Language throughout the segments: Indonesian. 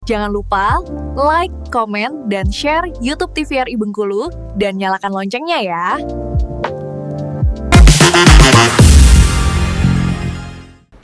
Jangan lupa like, komen, dan share YouTube TVRI Bengkulu dan nyalakan loncengnya ya.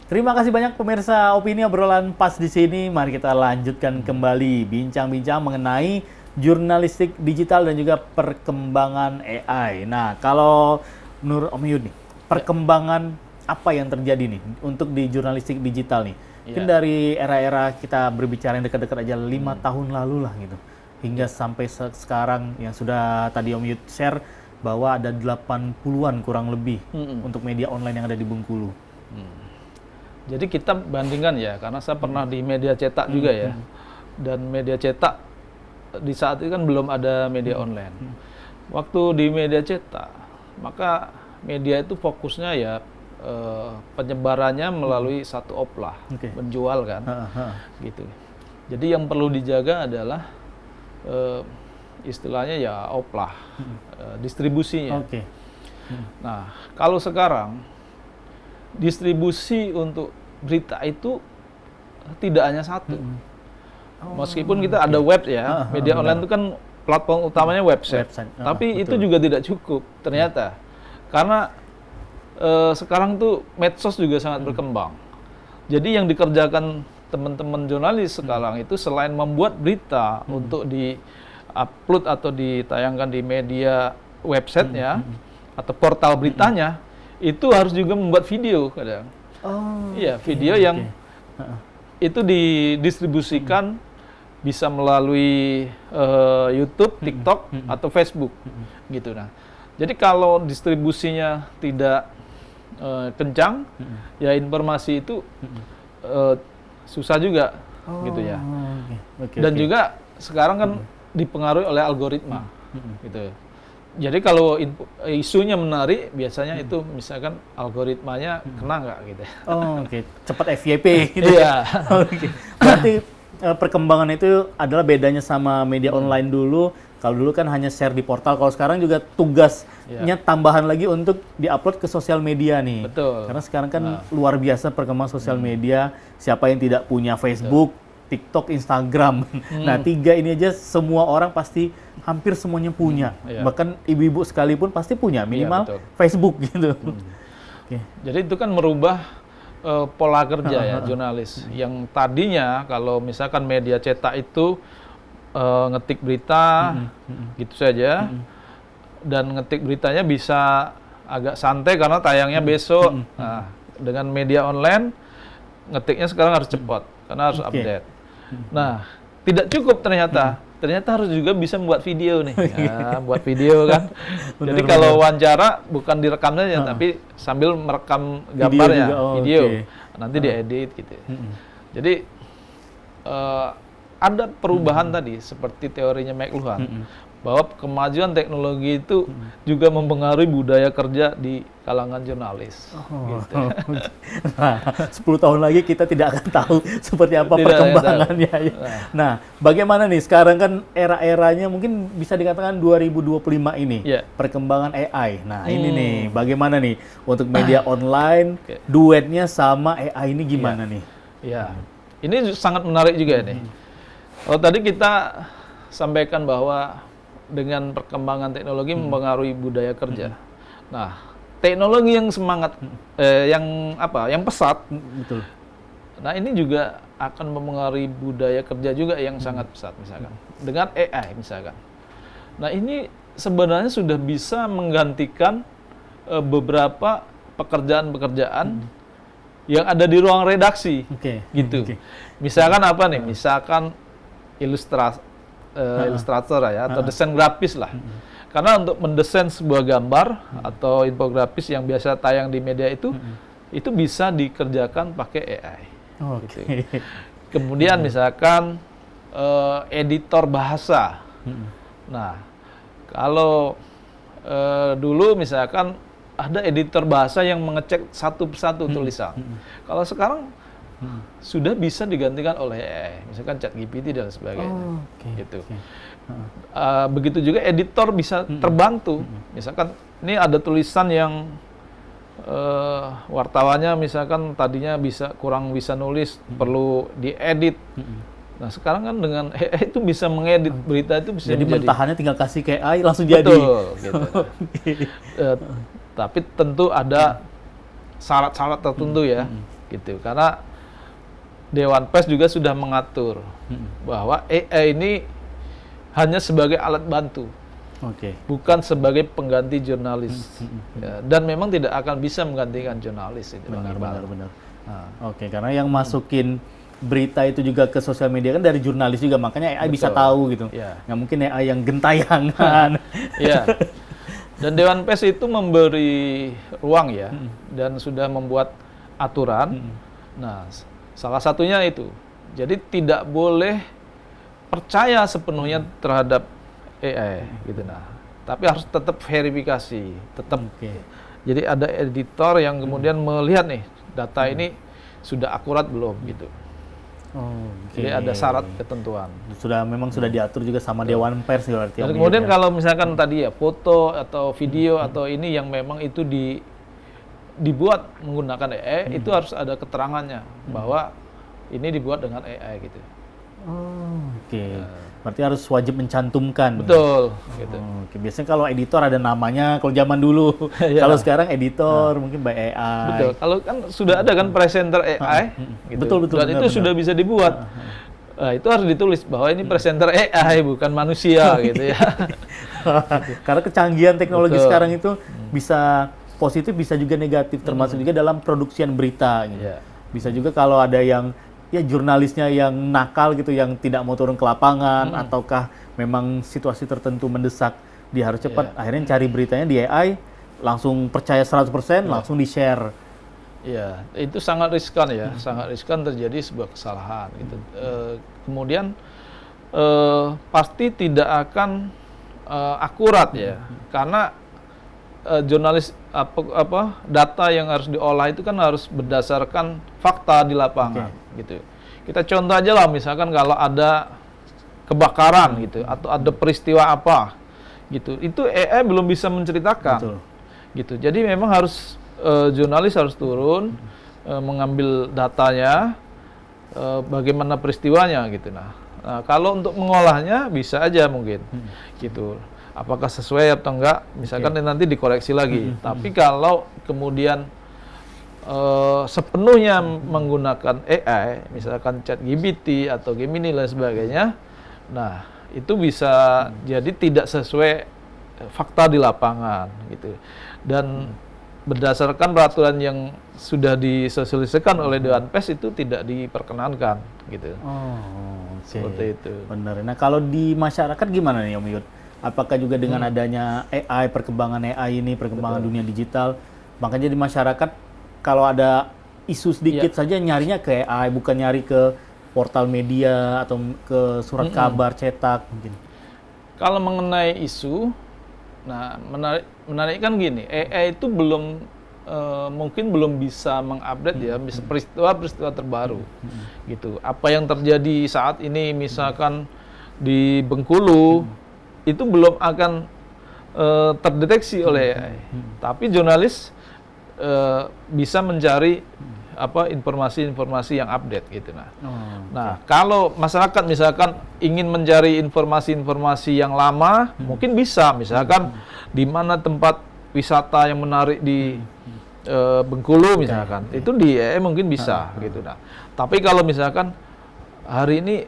Terima kasih banyak pemirsa Opini Obrolan Pas di sini. Mari kita lanjutkan kembali bincang-bincang mengenai jurnalistik digital dan juga perkembangan AI. Nah, kalau menurut Om Yud nih, perkembangan apa yang terjadi nih untuk di jurnalistik digital nih? Mungkin dari era-era kita berbicara yang dekat-dekat aja 5 tahun lalu lah gitu. Hingga sampai sekarang yang sudah tadi Om Yud share bahwa ada 80-an kurang lebih untuk media online yang ada di Bengkulu. Jadi kita bandingkan ya, karena saya pernah di media cetak juga ya. Dan media cetak di saat itu kan belum ada media online. Waktu di media cetak, maka media itu fokusnya ya penyebarannya melalui satu oplah, menjual kan, gitu. Jadi yang perlu dijaga adalah istilahnya ya oplah, distribusinya. Nah, kalau sekarang distribusi untuk berita itu tidak hanya satu. Meskipun kita ada web ya, media online itu kan platform utamanya website. Tapi itu juga tidak cukup ternyata. Karena sekarang tuh medsos juga sangat berkembang. Jadi yang dikerjakan teman-teman jurnalis sekarang itu selain membuat berita untuk di-upload atau ditayangkan di media websitenya atau portal beritanya, itu harus juga membuat video kadang. Iya, video yang itu didistribusikan bisa melalui YouTube, TikTok, atau Facebook, gitu. Nah, jadi kalau distribusinya tidak kencang, ya informasi itu susah juga, gitu ya. Dan juga sekarang kan dipengaruhi oleh algoritma, gitu. Jadi kalau isunya menarik, biasanya itu misalkan algoritmanya kena nggak, gitu. Cepat FYP, gitu. Iya. Berarti perkembangan itu adalah bedanya sama media online dulu. Kalau dulu kan hanya share di portal, kalau sekarang juga tugasnya tambahan lagi untuk diupload ke sosial media nih. Betul. Karena sekarang kan luar biasa perkembangan sosial media. Siapa yang tidak punya Facebook, TikTok, Instagram. Nah, 3 ini aja semua orang pasti hampir semuanya punya. Bahkan ibu-ibu sekalipun pasti punya minimal Facebook gitu. Jadi itu kan merubah pola kerja ya jurnalis. Yang tadinya kalau misalkan media cetak itu ngetik berita gitu saja, dan ngetik beritanya bisa agak santai karena tayangnya besok. Nah, dengan media online ngetiknya sekarang harus cepat karena harus update. Nah, tidak cukup ternyata harus juga bisa membuat video nih. Buat video kan. Jadi kalau wawancara bukan direkam saja, tapi sambil merekam gambarnya, video. Nanti diedit gitu. Jadi ada perubahan tadi seperti teorinya McLuhan, bahwa kemajuan teknologi itu juga mempengaruhi budaya kerja di kalangan jurnalis. Gitu. Nah, 10 tahun lagi kita tidak akan tahu seperti apa perkembangannya. Nah, bagaimana nih sekarang kan era-eranya mungkin bisa dikatakan 2025 ini, perkembangan AI. Nah, ini nih bagaimana nih untuk media online, duetnya sama AI ini gimana nih? Ya, ini sangat menarik juga nih. Kalau tadi kita sampaikan bahwa dengan perkembangan teknologi mempengaruhi budaya kerja. Nah, teknologi yang semangat, yang pesat, betul. Nah, ini juga akan mempengaruhi budaya kerja juga yang sangat pesat, misalkan dengan AI, misalkan. Nah, ini sebenarnya sudah bisa menggantikan beberapa pekerjaan-pekerjaan yang ada di ruang redaksi, gitu. Misalkan apa nih? Misalkan ilustrator ya, atau desain grafis lah. Karena untuk mendesain sebuah gambar atau infografis yang biasa tayang di media itu bisa dikerjakan pakai AI. Gitu. Kemudian misalkan editor bahasa. Nah, kalau dulu misalkan ada editor bahasa yang mengecek satu persatu tulisan. Kalau sekarang sudah bisa digantikan oleh AI, misalkan ChatGPT dan sebagainya. Gitu. Begitu juga editor bisa terbantu. Misalkan ini ada tulisan yang wartawannya misalkan tadinya kurang bisa nulis, perlu diedit. Nah sekarang kan dengan AI itu bisa mengedit berita itu bisa Jadi menjadi mentahannya tinggal kasih ke AI langsung jadi. betul gitu. Tapi tentu ada syarat-syarat tertentu ya gitu, karena Dewan Pers juga sudah mengatur bahwa AI ini hanya sebagai alat bantu, bukan sebagai pengganti jurnalis. Ya, dan memang tidak akan bisa menggantikan jurnalis itu. Benar. Nah, karena yang masukin berita itu juga ke sosial media kan dari jurnalis juga, makanya AI bisa tahu gitu. Nggak mungkin AI yang gentayangan. Iya. Dan Dewan Pers itu memberi ruang ya, dan sudah membuat aturan. Nah, salah satunya itu. Jadi tidak boleh percaya sepenuhnya terhadap AI gitu. Nah, tapi harus tetap verifikasi, tetap. Jadi ada editor yang kemudian melihat nih data ini sudah akurat belum gitu. Jadi ada syarat ketentuan. Memang sudah diatur juga sama Dewan Pers berarti. Dan kemudian kalau misalkan tadi ya foto atau video atau ini yang memang itu dibuat menggunakan AI, itu harus ada keterangannya bahwa ini dibuat dengan AI gitu. Berarti harus wajib mencantumkan. Betul. Gitu. Biasanya kalau editor ada namanya, kalau zaman dulu. Kalau sekarang editor mungkin by AI. Betul. Kalau kan sudah ada kan presenter AI. Gitu. Betul. Dan itu sudah bisa dibuat. Itu harus ditulis bahwa ini presenter AI bukan manusia gitu ya. Karena kecanggihan teknologi sekarang itu bisa positif, bisa juga negatif, termasuk juga dalam produksian berita. Gitu. Bisa juga kalau ada yang jurnalisnya yang nakal gitu, yang tidak mau turun ke lapangan, ataukah memang situasi tertentu mendesak, dia harus cepat, akhirnya cari beritanya di AI, langsung percaya 100%, langsung di-share. Iya, itu sangat riskan ya, sangat riskan terjadi sebuah kesalahan gitu. Kemudian pasti tidak akan akurat ya, karena jurnalis data yang harus diolah itu kan harus berdasarkan fakta di lapangan gitu. Kita contoh aja lah, misalkan kalau ada kebakaran gitu atau ada peristiwa apa gitu, itu AI belum bisa menceritakan. Gitu. Jadi memang harus jurnalis harus turun mengambil datanya, bagaimana peristiwanya gitu. Nah, kalau untuk mengolahnya bisa aja mungkin gitu. Apakah sesuai atau enggak, misalkan nanti dikoreksi lagi. Tapi kalau kemudian sepenuhnya menggunakan AI, misalkan ChatGPT atau Gemini dan sebagainya, nah itu bisa jadi tidak sesuai fakta di lapangan gitu. Dan berdasarkan peraturan yang sudah disosialisasikan oleh Dewan Pers itu tidak diperkenankan gitu. Seperti itu. Benar. Nah kalau di masyarakat gimana nih Om Yud? Apakah juga dengan adanya AI, perkembangan AI ini, perkembangan dunia digital, makanya di masyarakat kalau ada isu sedikit saja nyarinya ke AI, bukan nyari ke portal media atau ke surat kabar cetak mungkin. Kalau mengenai isu, nah menarik kan gini, AI itu mungkin belum bisa mengupdate ya peristiwa-peristiwa terbaru gitu. Apa yang terjadi saat ini misalkan di Bengkulu itu belum akan terdeteksi oleh AI. Tapi jurnalis bisa mencari informasi-informasi yang update gitu. Nah, kalau masyarakat misalkan ingin mencari informasi-informasi yang lama, mungkin bisa misalkan di mana tempat wisata yang menarik di Bengkulu misalkan, itu di AI mungkin bisa gitu. Nah, tapi kalau misalkan hari ini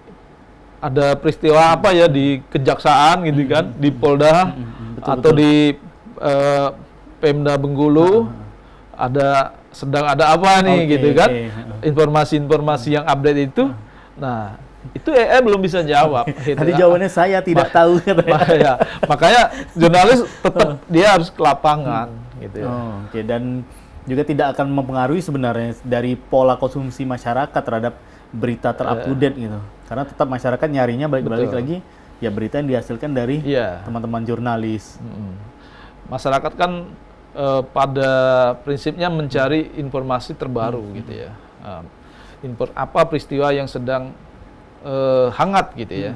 ada peristiwa apa ya di kejaksaan gitu kan, di Polda atau di Pemda Bengkulu sedang ada apa nih gitu kan, informasi-informasi yang update itu, nah itu AI belum bisa jawab. Gitu. Tadi jawabannya saya tidak tahu. Makanya jurnalis tetap dia harus ke lapangan gitu. Dan juga tidak akan mempengaruhi sebenarnya dari pola konsumsi masyarakat terhadap berita ter-up-to-date gitu. Karena tetap masyarakat nyarinya balik lagi ya berita yang dihasilkan dari teman-teman jurnalis. Masyarakat kan pada prinsipnya mencari informasi terbaru gitu ya. Apa peristiwa yang sedang hangat gitu ya.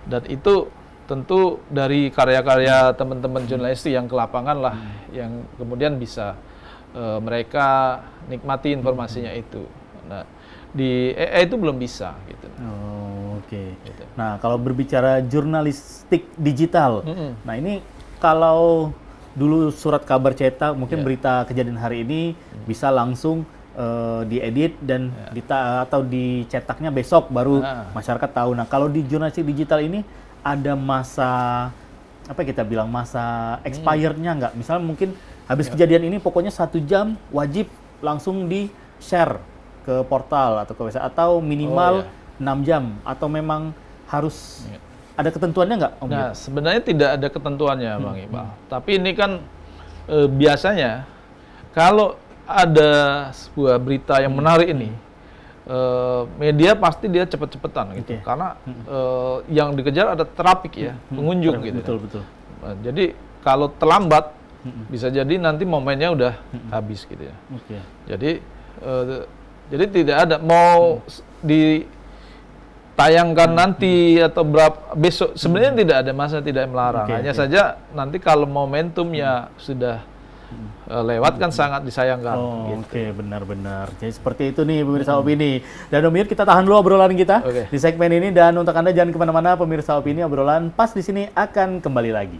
Dan itu tentu dari karya-karya teman-teman jurnalis yang ke lapangan lah yang kemudian bisa mereka nikmati informasinya itu. Nah, Di AI itu belum bisa gitu. Oh, oke. Gitu. Nah, kalau berbicara jurnalistik digital, nah ini kalau dulu surat kabar cetak, mungkin berita kejadian hari ini bisa langsung diedit dan atau dicetaknya besok baru masyarakat tahu. Nah, kalau di jurnalistik digital ini ada masa apa kita bilang masa expirednya nggak? Misalnya mungkin habis kejadian ini pokoknya 1 jam wajib langsung di share ke portal atau ke website atau minimal 6 jam atau memang harus ada ketentuannya nggak, Om? Nah, sebenarnya tidak ada ketentuannya, Bang Iqbal. Tapi ini kan biasanya kalau ada sebuah berita yang menarik ini, media pasti dia cepet-cepetan gitu, karena yang dikejar ada traffic ya, pengunjung gitu. Betul. Nah, jadi kalau terlambat bisa jadi nanti momennya udah habis gitu ya. Jadi tidak ada mau ditayangkan nanti atau berapa besok, sebenarnya tidak ada masa tidak melarang. Hanya saja nanti kalau momentumnya sudah lewat kan sangat disayangkan. Oke, benar-benar. Jadi seperti itu nih pemirsa Opini. Dan Om Yud, kita tahan dulu obrolan kita di segmen ini, dan untuk Anda jangan kemana-mana pemirsa Opini, obrolan pas di sini akan kembali lagi.